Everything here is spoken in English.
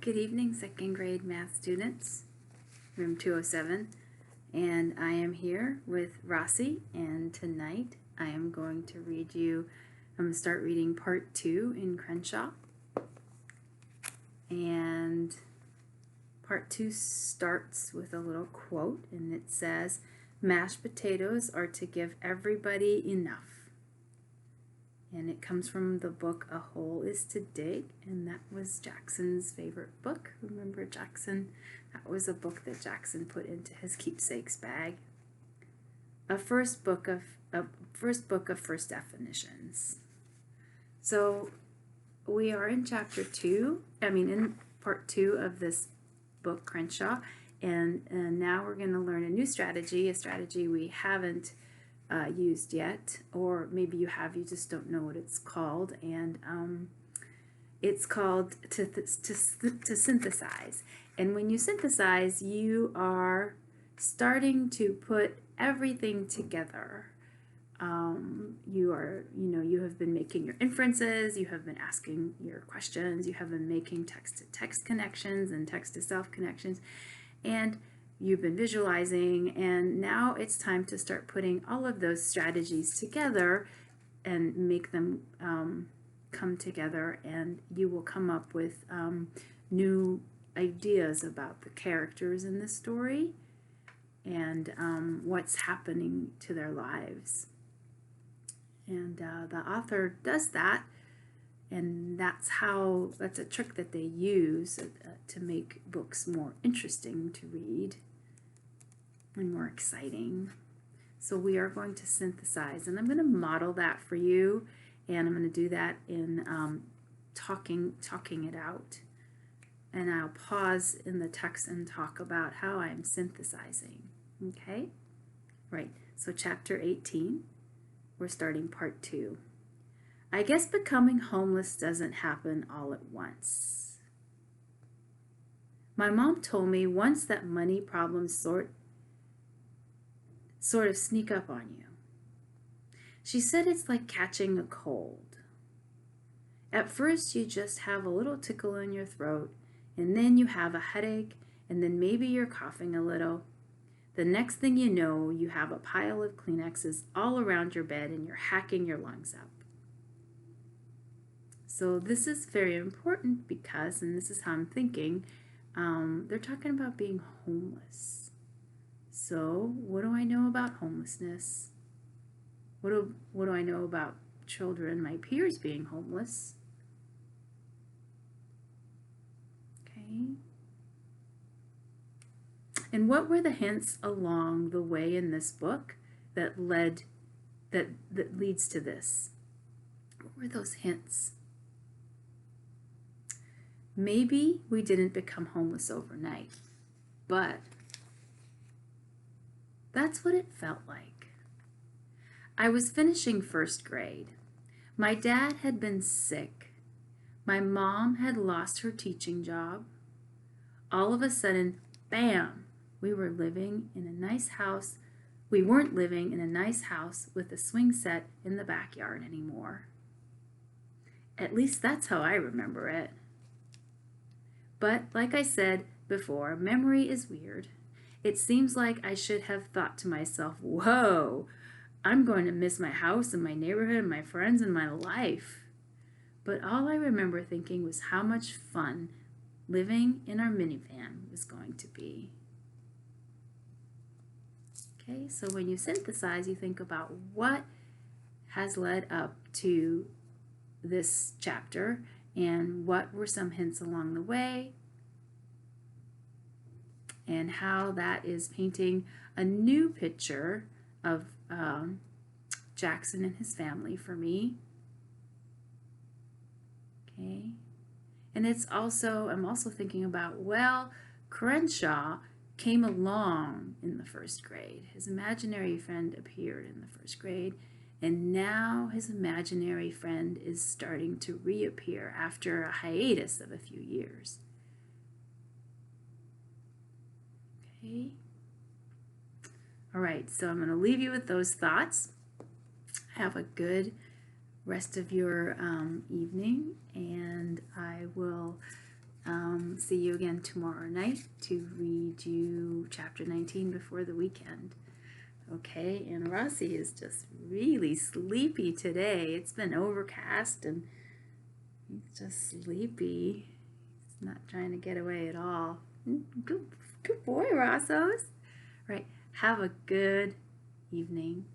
Good evening, second grade math students, room 207, and I am here with Rossi, and tonight I am going to start reading part 2 in Crenshaw, and part 2 starts with a little quote, and it says, "Mashed potatoes are to give everybody enough." And it comes from the book A Hole is to Dig, and that was Jackson's favorite book. Remember Jackson? That was a book that Jackson put into his keepsakes bag. A first book of first definitions. So we are in chapter 2, in part 2 of this book, Crenshaw, and now we're going to learn a new strategy, a strategy we haven't used yet, or maybe you have, you just don't know what it's called, and it's called to synthesize. And when you synthesize, you are starting to put everything together. You have been making your inferences, you have been asking your questions, you have been making text-to-text connections and text-to-self connections, and you've been visualizing, and now it's time to start putting all of those strategies together and make them come together, and you will come up with new ideas about the characters in the story and what's happening to their lives. And the author does that, and that's a trick that they use to make books more interesting to read and more exciting. So we are going to synthesize, and I'm going to model that for you, and I'm going to do that in talking it out. And I'll pause in the text and talk about how I'm synthesizing. Okay? Right. So chapter 18, we're starting part 2. I guess becoming homeless doesn't happen all at once. My mom told me once that money problems sort of sneak up on you. She said it's like catching a cold. At first you just have a little tickle in your throat, and then you have a headache, and then maybe you're coughing a little. The next thing you know, you have a pile of Kleenexes all around your bed and you're hacking your lungs up. So this is very important because, and this is how I'm thinking, they're talking about being homeless. So what do I know about homelessness? What do I know about children, my peers, being homeless? Okay. And what were the hints along the way in this book that leads to this? What were those hints? Maybe we didn't become homeless overnight, but that's what it felt like. I was finishing first grade. My dad had been sick. My mom had lost her teaching job. All of a sudden, bam, we were living in a nice house. We weren't living in a nice house with a swing set in the backyard anymore. At least that's how I remember it. But like I said before, memory is weird. It seems like I should have thought to myself, whoa, I'm going to miss my house and my neighborhood and my friends and my life. But all I remember thinking was how much fun living in our minivan was going to be. Okay, so when you synthesize, you think about what has led up to this chapter and what were some hints along the way, and how that is painting a new picture of Jackson and his family for me. Okay, and I'm also thinking about, well, Crenshaw came along in the first grade. His imaginary friend appeared in the first grade, and now his imaginary friend is starting to reappear after a hiatus of a few years. Okay. All right, so I'm going to leave you with those thoughts. Have a good rest of your evening, and I will see you again tomorrow night to read you chapter 19 before the weekend. Okay, and Rossi is just really sleepy today. It's been overcast and he's just sleepy. He's not trying to get away at all. Good boy, Rossos. Right, have a good evening.